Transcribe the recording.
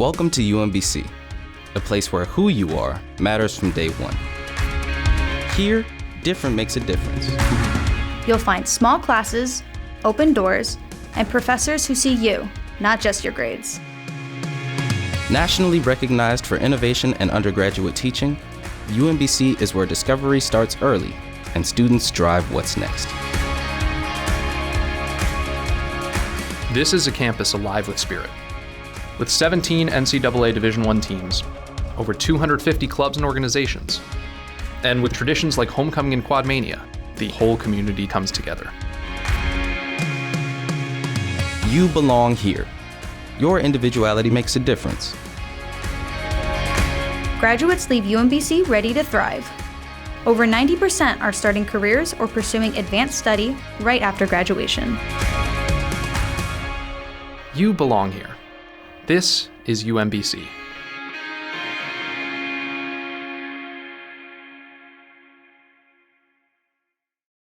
Welcome to UMBC, a place where who you are matters from day one. Here, different makes a difference. You'll find small classes, open doors, and professors who see you, not just your grades. Nationally recognized for innovation and undergraduate teaching, UMBC is where discovery starts early and students drive what's next. This is a campus alive with spirit. With 17 NCAA Division I teams, over 250 clubs and organizations, and with traditions like homecoming and Quadmania, the whole community comes together. You belong here. Your individuality makes a difference. Graduates leave UMBC ready to thrive. Over 90% are starting careers or pursuing advanced study right after graduation. You belong here. This is UMBC.